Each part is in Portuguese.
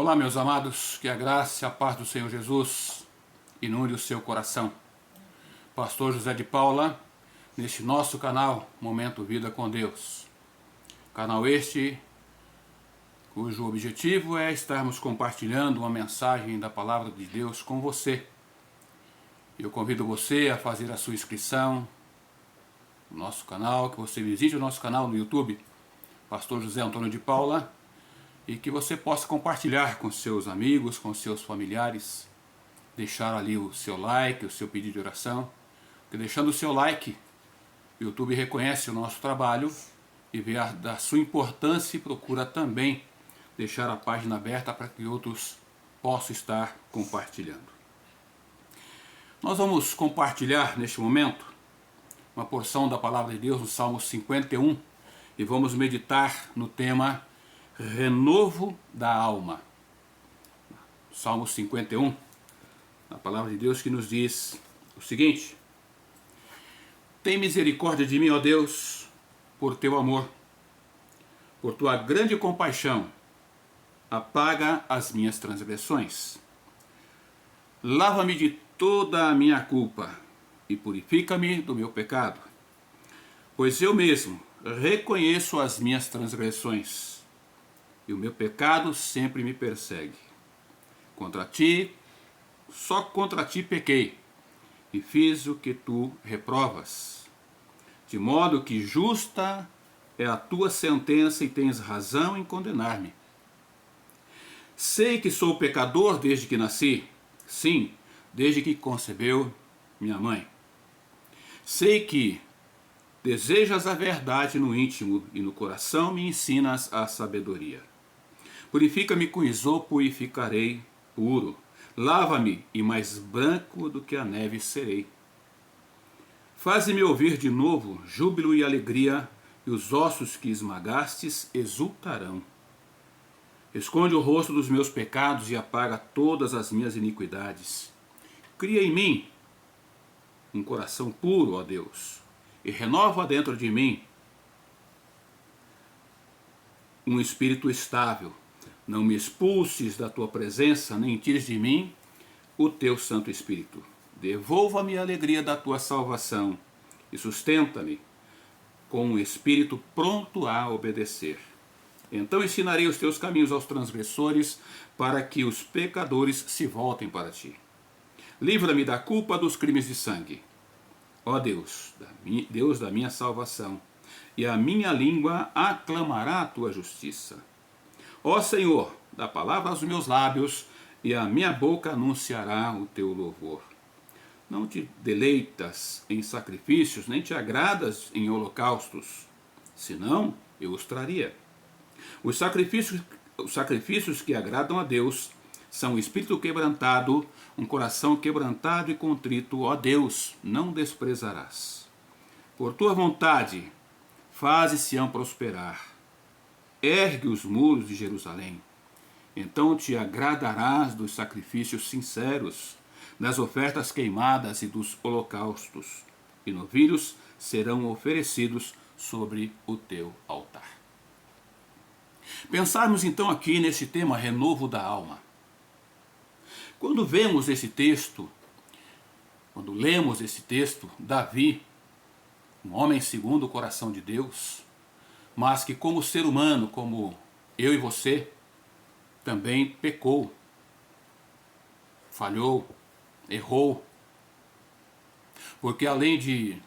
Olá, meus amados, que a graça e a paz do Senhor Jesus inunde o seu coração. Pastor José de Paula, neste nosso canal Momento Vida com Deus. Canal este cujo objetivo é estarmos compartilhando uma mensagem da Palavra de Deus com você. Eu convido você a fazer a sua inscrição no nosso canal, que você visite o nosso canal no YouTube, Pastor José Antônio de Paula, e que você possa compartilhar com seus amigos, com seus familiares, deixar ali o seu like, o seu pedido de oração, porque deixando o seu like, o YouTube reconhece o nosso trabalho e vê da sua importância e procura também deixar a página aberta para que outros possam estar compartilhando. Nós vamos compartilhar neste momento uma porção da Palavra de Deus no Salmo 51 e vamos meditar no tema Renovo da Alma. Salmo 51, a Palavra de Deus que nos diz o seguinte: Tem misericórdia de mim, ó Deus, por teu amor, por tua grande compaixão, apaga as minhas transgressões. Lava-me de toda a minha culpa e purifica-me do meu pecado, pois eu mesmo reconheço as minhas transgressões e o meu pecado sempre me persegue. Contra ti, só contra ti pequei e fiz o que tu reprovas, de modo que justa é a tua sentença e tens razão em condenar-me. Sei que sou pecador desde que nasci, sim, desde que concebeu minha mãe. Sei que desejas a verdade no íntimo e no coração me ensinas a sabedoria. Purifica-me com isopo e ficarei puro. Lava-me e mais branco do que a neve serei. Faze-me ouvir de novo júbilo e alegria, e os ossos que esmagastes exultarão. Esconde o rosto dos meus pecados e apaga todas as minhas iniquidades. Cria em mim um coração puro, ó Deus, e renova dentro de mim um espírito estável. Não me expulses da tua presença, nem tires de mim o teu Santo Espírito. Devolva-me a alegria da tua salvação e sustenta-me com um espírito pronto a obedecer. Então ensinarei os teus caminhos aos transgressores, para que os pecadores se voltem para ti. Livra-me da culpa dos crimes de sangue. Ó Deus, Deus da minha salvação, e a minha língua aclamará a tua justiça. Ó Senhor, dá palavra aos meus lábios, e a minha boca anunciará o teu louvor. Não te deleitas em sacrifícios, nem te agradas em holocaustos, senão eu os traria. Os sacrifícios que agradam a Deus são um espírito quebrantado, um coração quebrantado e contrito, ó Deus, não desprezarás. Por tua vontade, faze Sião prosperar. Ergue os muros de Jerusalém. Então te agradarás dos sacrifícios sinceros, das ofertas queimadas e dos holocaustos, e novilhos serão oferecidos sobre o teu altar. Pensarmos então aqui nesse tema renovo da alma. Quando vemos esse texto, quando lemos esse texto, Davi, um homem segundo o coração de Deus, mas que como ser humano, como eu e você, também pecou, falhou, errou, porque além de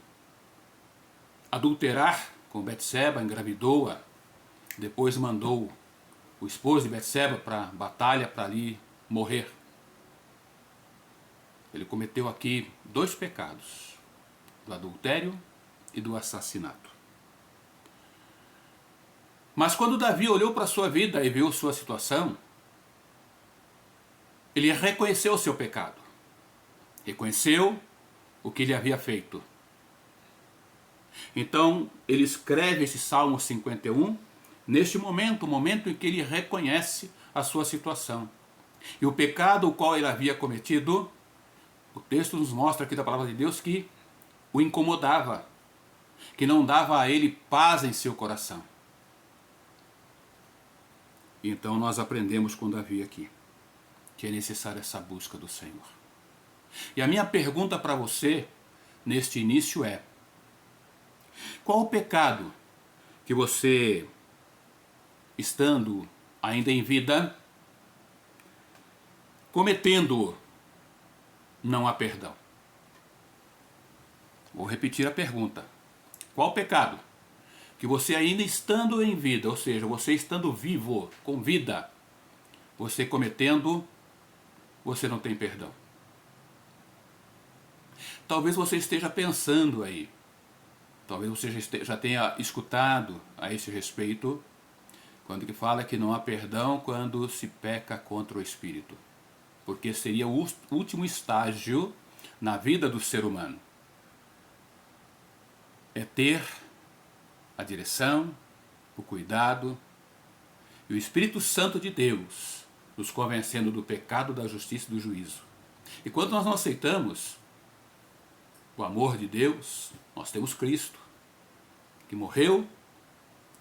adulterar com Betseba, engravidou-a, depois mandou o esposo de Betseba para a batalha, para ali morrer. Ele cometeu aqui dois pecados, do adultério e do assassinato. Mas quando Davi olhou para a sua vida e viu sua situação, ele reconheceu o seu pecado, reconheceu o que ele havia feito. Então ele escreve esse Salmo 51, neste momento, o momento em que ele reconhece a sua situação. E o pecado o qual ele havia cometido, o texto nos mostra aqui da palavra de Deus que o incomodava, que não dava a ele paz em seu coração. Então nós aprendemos com Davi aqui, que é necessária essa busca do Senhor. E a minha pergunta para você, neste início é: qual o pecado que você, estando ainda em vida, cometendo-o, não há perdão? Vou repetir a pergunta. Qual pecado que você ainda estando em vida, ou seja, você estando vivo, com vida, você cometendo, você não tem perdão? Talvez você esteja pensando aí, talvez você já tenha escutado a esse respeito, quando que fala que não há perdão quando se peca contra o Espírito, porque seria o último estágio na vida do ser humano. É ter a direção, o cuidado e o Espírito Santo de Deus nos convencendo do pecado, da justiça e do juízo. E quando nós não aceitamos o amor de Deus, nós temos Cristo, que morreu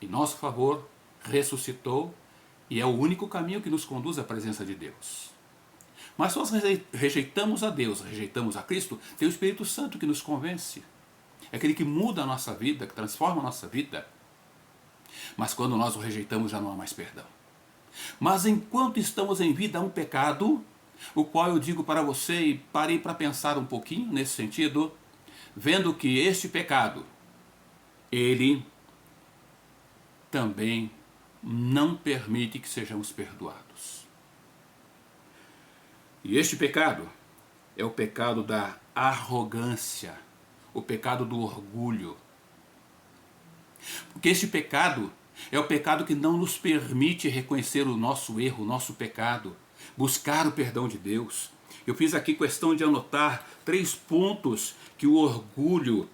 em nosso favor, ressuscitou e é o único caminho que nos conduz à presença de Deus. Mas se nós rejeitamos a Deus, rejeitamos a Cristo, tem o Espírito Santo que nos convence. É aquele que muda a nossa vida, que transforma a nossa vida. Mas quando nós o rejeitamos, já não há mais perdão. Mas enquanto estamos em vida, há um pecado, o qual eu digo para você, e parei para pensar um pouquinho nesse sentido, vendo que este pecado, ele também não permite que sejamos perdoados. E este pecado é o pecado da arrogância, o pecado do orgulho. Porque este pecado é o pecado que não nos permite reconhecer o nosso erro, o nosso pecado, buscar o perdão de Deus. Eu fiz aqui questão de anotar 3 pontos que o orgulho,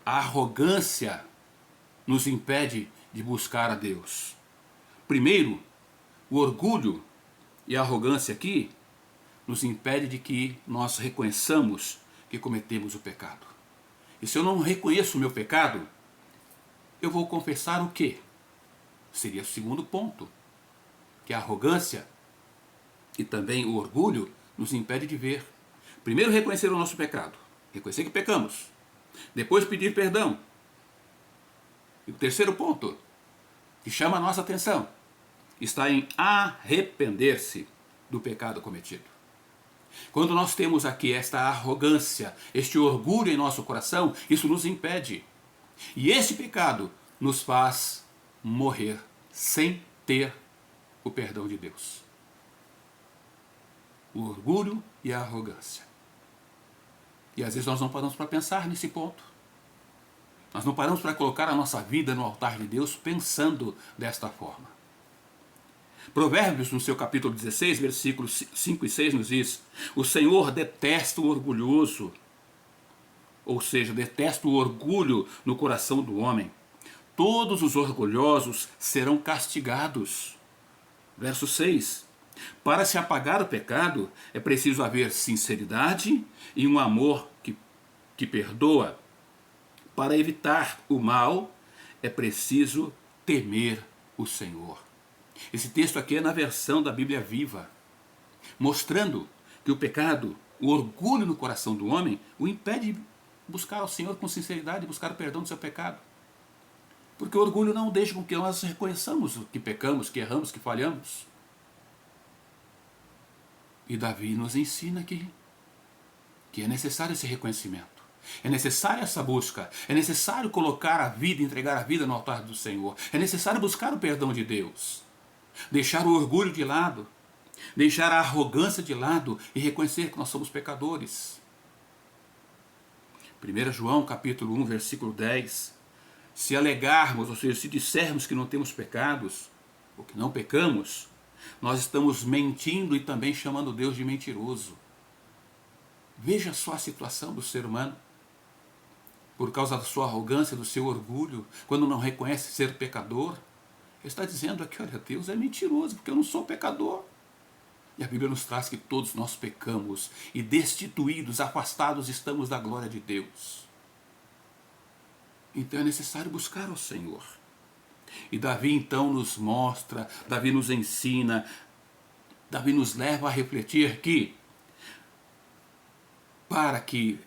a arrogância nos impede de buscar a Deus. Primeiro, o orgulho e a arrogância aqui nos impede de que nós reconheçamos que cometemos o pecado. E se eu não reconheço o meu pecado, eu vou confessar o quê? Seria o segundo ponto, que a arrogância e também o orgulho nos impede de ver. Primeiro, reconhecer o nosso pecado, reconhecer que pecamos. Depois, pedir perdão. E o terceiro ponto, que chama a nossa atenção, está em arrepender-se do pecado cometido. Quando nós temos aqui esta arrogância, este orgulho em nosso coração, isso nos impede. E esse pecado nos faz morrer sem ter o perdão de Deus. O orgulho e a arrogância. E às vezes nós não paramos para pensar nesse ponto. Nós não paramos para colocar a nossa vida no altar de Deus pensando desta forma. Provérbios, no seu capítulo 16, versículos 5 e 6, nos diz: o Senhor detesta o orgulhoso, ou seja, detesta o orgulho no coração do homem. Todos os orgulhosos serão castigados. Verso 6. Para se apagar o pecado, é preciso haver sinceridade e um amor que perdoa. Para evitar o mal, é preciso temer o Senhor. Esse texto aqui é na versão da Bíblia Viva, mostrando que o pecado, o orgulho no coração do homem, o impede de buscar ao Senhor com sinceridade, buscar o perdão do seu pecado. Porque o orgulho não deixa com que nós reconheçamos que pecamos, que erramos, que falhamos. E Davi nos ensina que é necessário esse reconhecimento. É necessária essa busca. É necessário colocar a vida, entregar a vida no altar do Senhor. É necessário buscar o perdão de Deus. Deixar o orgulho de lado. Deixar a arrogância de lado e reconhecer que nós somos pecadores. 1 João capítulo 1, versículo 10. Se alegarmos, ou seja, se dissermos que não temos pecados, ou que não pecamos, nós estamos mentindo e também chamando Deus de mentiroso. Veja só a situação do ser humano. Por causa da sua arrogância, do seu orgulho, quando não reconhece ser pecador, ele está dizendo aqui, olha, Deus é mentiroso, porque eu não sou pecador. E a Bíblia nos traz que todos nós pecamos e destituídos, afastados estamos da glória de Deus. Então é necessário buscar ao Senhor. E Davi então nos mostra, Davi nos ensina, Davi nos leva a refletir que para que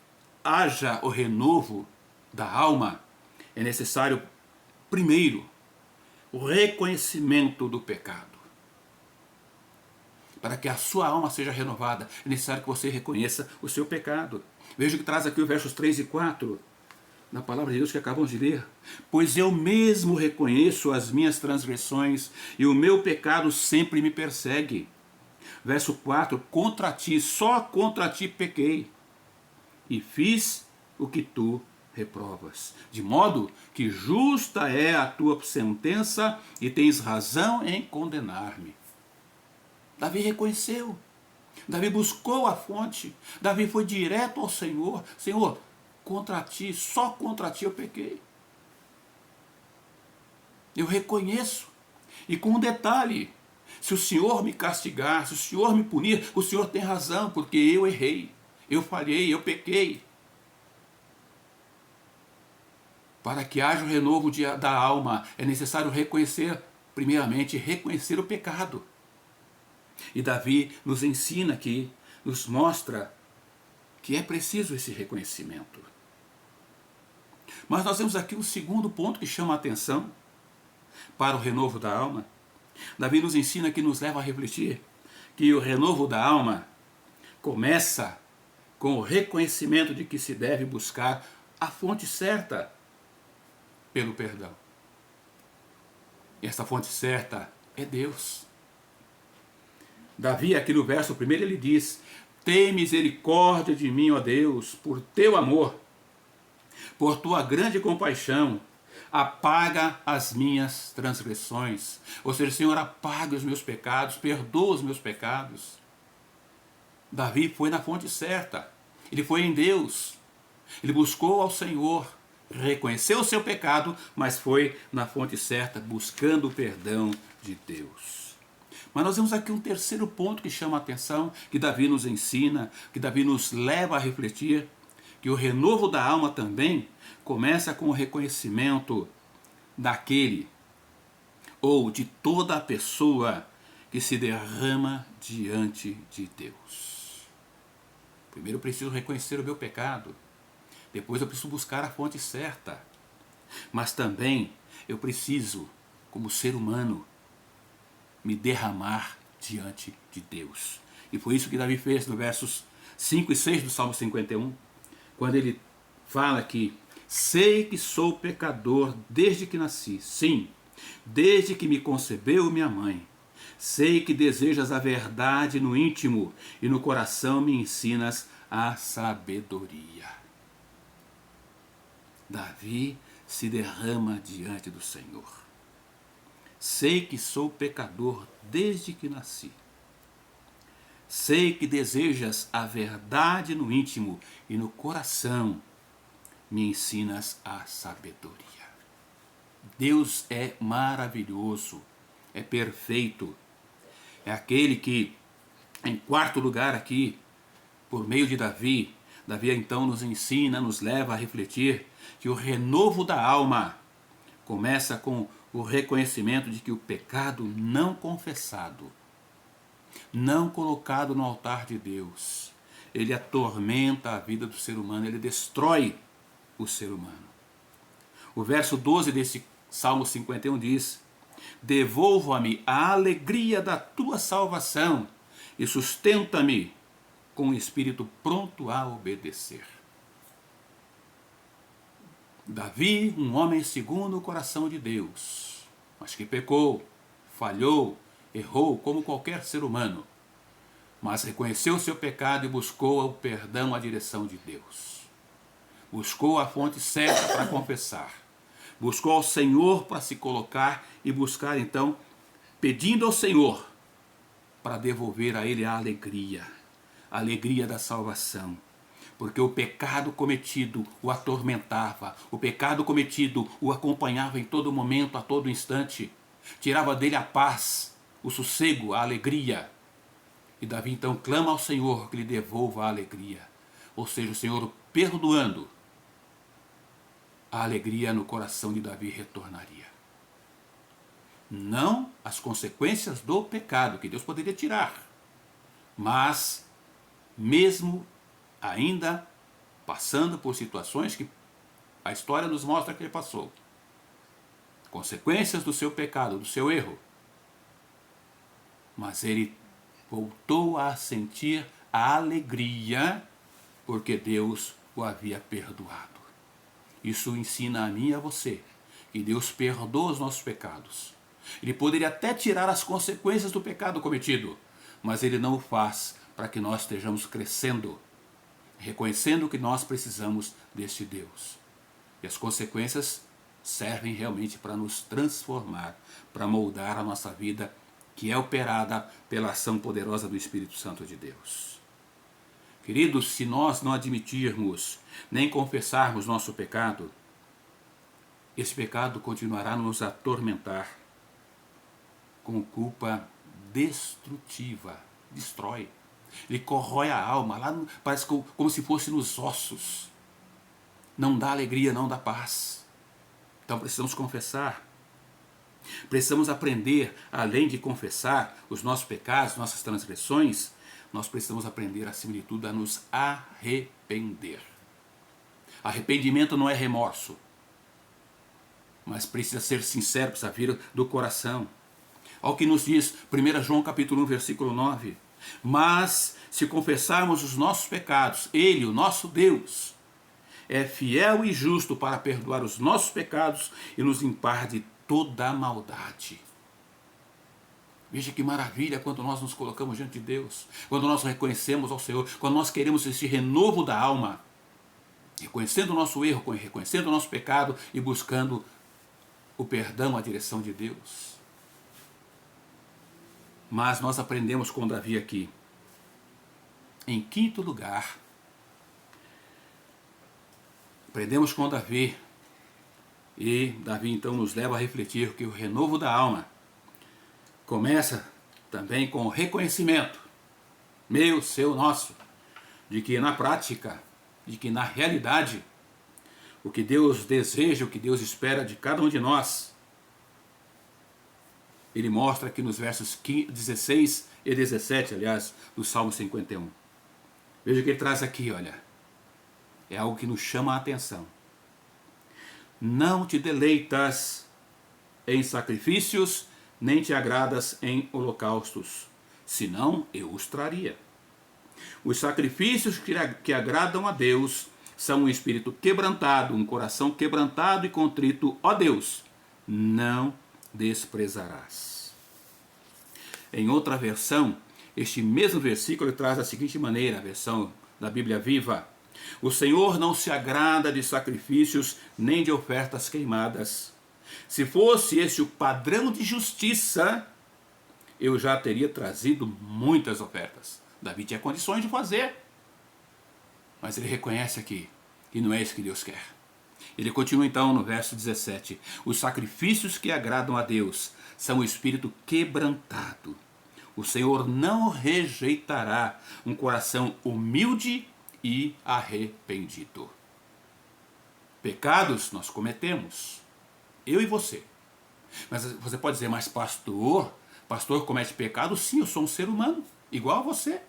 haja o renovo da alma, é necessário, primeiro, o reconhecimento do pecado. Para que a sua alma seja renovada, é necessário que você reconheça o seu pecado. Veja que traz aqui os versos 3 e 4, na palavra de Deus que acabamos de ler. Pois eu mesmo reconheço as minhas transgressões, e o meu pecado sempre me persegue. Verso 4, contra ti, só contra ti pequei, e fiz o que tu reprovas, de modo que justa é a tua sentença, e tens razão em condenar-me. Davi reconheceu, Davi buscou a fonte, Davi foi direto ao Senhor. Senhor, contra ti, só contra ti eu pequei. Eu reconheço. E com um detalhe, se o Senhor me castigar, se o Senhor me punir, o Senhor tem razão, porque eu errei, eu falhei, eu pequei. Para que haja o renovo da alma, é necessário reconhecer, primeiramente, reconhecer o pecado. E Davi nos ensina aqui, nos mostra que é preciso esse reconhecimento. Mas nós temos aqui um segundo ponto que chama a atenção para o renovo da alma. Davi nos ensina, que nos leva a refletir, que o renovo da alma começa com o reconhecimento de que se deve buscar a fonte certa pelo perdão. E essa fonte certa é Deus. Davi, aqui no verso 1, ele diz: tem misericórdia de mim, ó Deus, por teu amor, por tua grande compaixão, apaga as minhas transgressões. Ou seja, Senhor, apaga os meus pecados, perdoa os meus pecados. Davi foi na fonte certa, ele foi em Deus, ele buscou ao Senhor, reconheceu o seu pecado, mas foi na fonte certa, buscando o perdão de Deus. Mas nós vemos aqui um terceiro ponto que chama a atenção, que Davi nos ensina, que Davi nos leva a refletir, que o renovo da alma também começa com o reconhecimento daquele, ou de toda a pessoa que se derrama diante de Deus. Primeiro eu preciso reconhecer o meu pecado, depois eu preciso buscar a fonte certa, mas também eu preciso, como ser humano, me derramar diante de Deus. E foi isso que Davi fez no versos 5 e 6 do Salmo 51, quando ele fala que sei que sou pecador desde que nasci, sim, desde que me concebeu minha mãe. Sei que desejas a verdade no íntimo e no coração me ensinas a sabedoria. Davi se derrama diante do Senhor. Sei que sou pecador desde que nasci. Sei que desejas a verdade no íntimo e no coração me ensinas a sabedoria. Deus é maravilhoso, é perfeito. É aquele que, em quarto lugar aqui, por meio de Davi, Davi então nos ensina, nos leva a refletir que o renovo da alma começa com o reconhecimento de que o pecado não confessado, não colocado no altar de Deus, ele atormenta a vida do ser humano, ele destrói o ser humano. O verso 12 desse Salmo 51 diz: devolva-me a alegria da tua salvação e sustenta-me com o espírito pronto a obedecer. Davi, um homem segundo o coração de Deus, mas que pecou, falhou, errou como qualquer ser humano, mas reconheceu o seu pecado e buscou o perdão, a direção de Deus. Buscou a fonte certa para confessar. Buscou ao Senhor para se colocar e buscar então, pedindo ao Senhor para devolver a ele a alegria da salvação. Porque o pecado cometido o atormentava, o pecado cometido o acompanhava em todo momento, a todo instante, tirava dele a paz, o sossego, a alegria. E Davi então clama ao Senhor que lhe devolva a alegria, ou seja, o Senhor perdoando, a alegria no coração de Davi retornaria. não as consequências do pecado que Deus poderia tirar, mas mesmo ainda passando por situações que a história nos mostra que ele passou, consequências do seu pecado, do seu erro, mas ele voltou a sentir a alegria porque Deus o havia perdoado. Isso ensina a mim e a você que Deus perdoa os nossos pecados. Ele poderia até tirar as consequências do pecado cometido, mas Ele não o faz para que nós estejamos crescendo, reconhecendo que nós precisamos deste Deus. E as consequências servem realmente para nos transformar, para moldar a nossa vida, que é operada pela ação poderosa do Espírito Santo de Deus. Queridos, se nós não admitirmos nem confessarmos nosso pecado, esse pecado continuará a nos atormentar com culpa destrutiva, destrói. Ele corrói a alma, lá parece como se fosse nos ossos. Não dá alegria, não dá paz. Então precisamos confessar. Precisamos aprender, além de confessar os nossos pecados, nossas transgressões, nós precisamos aprender, acima de tudo, a nos arrepender. Arrependimento não é remorso, mas precisa ser sincero, precisa vir do coração. Ao que nos diz 1 João capítulo 1, versículo 9. Mas se confessarmos os nossos pecados, Ele, o nosso Deus, é fiel e justo para perdoar os nossos pecados e nos limpar de toda a maldade. Veja que maravilha quando nós nos colocamos diante de Deus, quando nós reconhecemos ao Senhor, quando nós queremos esse renovo da alma, reconhecendo o nosso erro, reconhecendo o nosso pecado e buscando o perdão, a direção de Deus. Mas nós aprendemos com Davi aqui. Em quinto lugar, aprendemos com Davi, e Davi então nos leva a refletir que o renovo da alma começa também com o reconhecimento, meu, seu, nosso, de que na prática, de que na realidade, o que Deus deseja, o que Deus espera de cada um de nós, Ele mostra aqui nos versos 16 e 17, aliás, do Salmo 51. Veja o que ele traz aqui, olha. É algo que nos chama a atenção. Não te deleitas em sacrifícios, nem te agradas em holocaustos, senão eu os traria. Os sacrifícios que agradam a Deus são um espírito quebrantado, um coração quebrantado e contrito, ó Deus, não desprezarás. Em outra versão, este mesmo versículo traz da seguinte maneira, a versão da Bíblia Viva: o Senhor não se agrada de sacrifícios nem de ofertas queimadas. Se fosse esse o padrão de justiça, eu já teria trazido muitas ofertas. Davi tinha condições de fazer, mas ele reconhece aqui que não é isso que Deus quer. Ele continua então no verso 17: os sacrifícios que agradam a Deus são o espírito quebrantado. O Senhor não rejeitará um coração humilde e arrependido. Pecados nós cometemos, eu e você. Mas você pode dizer, mas pastor comete pecado? Sim, eu sou um ser humano, igual a você.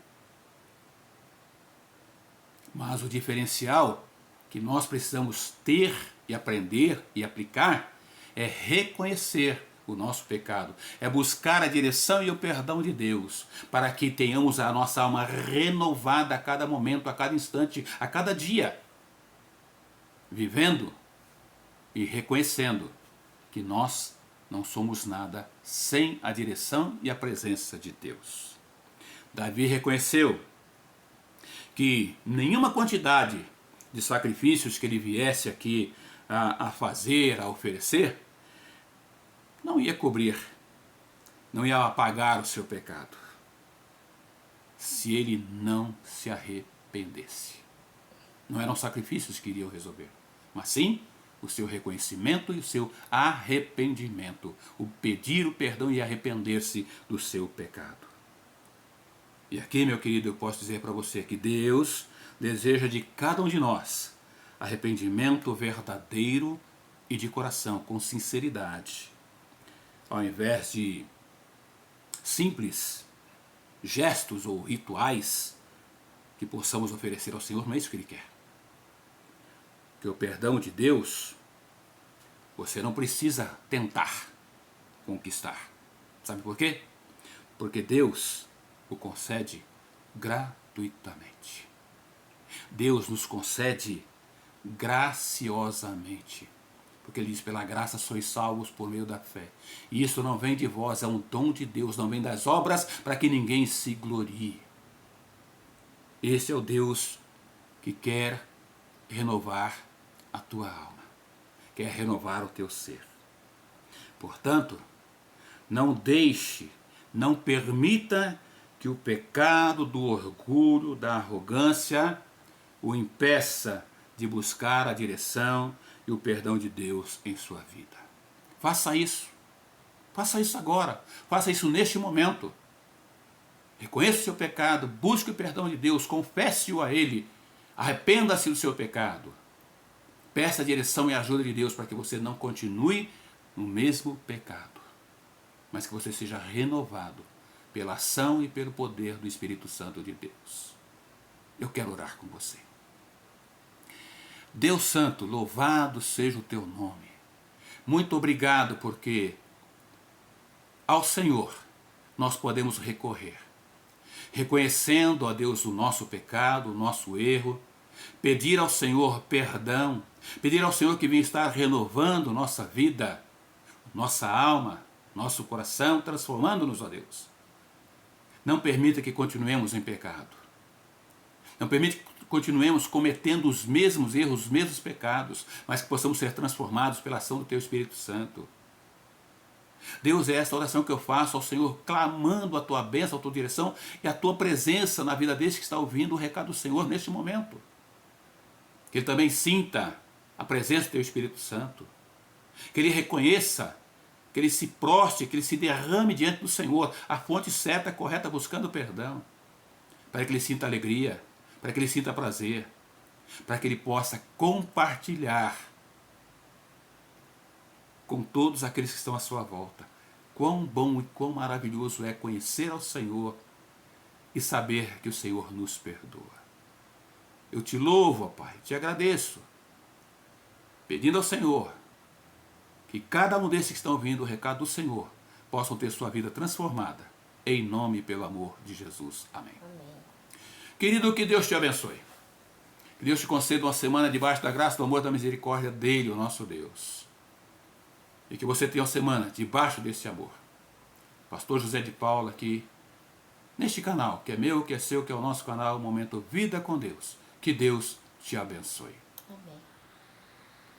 Mas o diferencial que nós precisamos ter e aprender e aplicar é reconhecer o nosso pecado, é buscar a direção e o perdão de Deus, para que tenhamos a nossa alma renovada a cada momento, a cada instante, a cada dia, vivendo e reconhecendo que nós não somos nada sem a direção e a presença de Deus. Davi reconheceu que nenhuma quantidade de sacrifícios que ele viesse aqui a fazer, a oferecer, não ia cobrir, não ia apagar o seu pecado, se ele não se arrependesse. Não eram sacrifícios que iriam resolver, mas sim o seu reconhecimento e o seu arrependimento, o pedir o perdão e arrepender-se do seu pecado. E aqui, meu querido, eu posso dizer para você que Deus deseja de cada um de nós arrependimento verdadeiro e de coração, com sinceridade. ao invés de simples gestos ou rituais que possamos oferecer ao Senhor, não é isso que Ele quer. Que o perdão de Deus, você não precisa tentar conquistar. Sabe por quê? Porque Deus o concede gratuitamente. Deus nos concede graciosamente. Porque Ele diz, pela graça sois salvos por meio da fé. E isso não vem de vós, é um dom de Deus, não vem das obras, para que ninguém se glorie. Esse é o Deus que quer renovar a tua alma, quer renovar o teu ser. Portanto, não deixe, não permita que o pecado do orgulho, da arrogância, o impeça de buscar a direção e o perdão de Deus em sua vida. Faça isso agora, faça isso neste momento. Reconheça o seu pecado, busque o perdão de Deus, confesse-o a Ele, arrependa-se do seu pecado. Peça a direção e a ajuda de Deus para que você não continue no mesmo pecado, mas que você seja renovado pela ação e pelo poder do Espírito Santo de Deus. Eu quero orar com você. Deus Santo, louvado seja o teu nome. Muito obrigado porque ao Senhor nós podemos recorrer, reconhecendo, ó Deus, o nosso pecado, o nosso erro, pedir ao Senhor perdão, pedir ao Senhor que venha estar renovando nossa vida, nossa alma, nosso coração, transformando-nos, ó Deus. Não permita que continuemos em pecado. Não permita que continuemos cometendo os mesmos erros, os mesmos pecados, mas que possamos ser transformados pela ação do Teu Espírito Santo. Deus, é esta oração que eu faço ao Senhor, clamando a Tua bênção, a Tua direção e a Tua presença na vida deste que está ouvindo o recado do Senhor neste momento. Que ele também sinta a presença do Teu Espírito Santo. Que ele reconheça, que ele se prostre, que ele se derrame diante do Senhor, a fonte certa, correta, buscando perdão. Para que ele sinta alegria, para que ele sinta prazer, para que ele possa compartilhar com todos aqueles que estão à sua volta. Quão bom e quão maravilhoso é conhecer ao Senhor e saber que o Senhor nos perdoa. Eu te louvo, ó Pai, te agradeço, pedindo ao Senhor que cada um desses que estão ouvindo o recado do Senhor possam ter sua vida transformada, em nome e pelo amor de Jesus. Amém. Amém. Querido, que Deus te abençoe. Que Deus te conceda uma semana debaixo da graça, do amor e da misericórdia dele, o nosso Deus. E que você tenha uma semana debaixo desse amor. Pastor José de Paula aqui, neste canal, que é meu, que é seu, que é o nosso canal, Momento Vida com Deus. Que Deus te abençoe. Amém.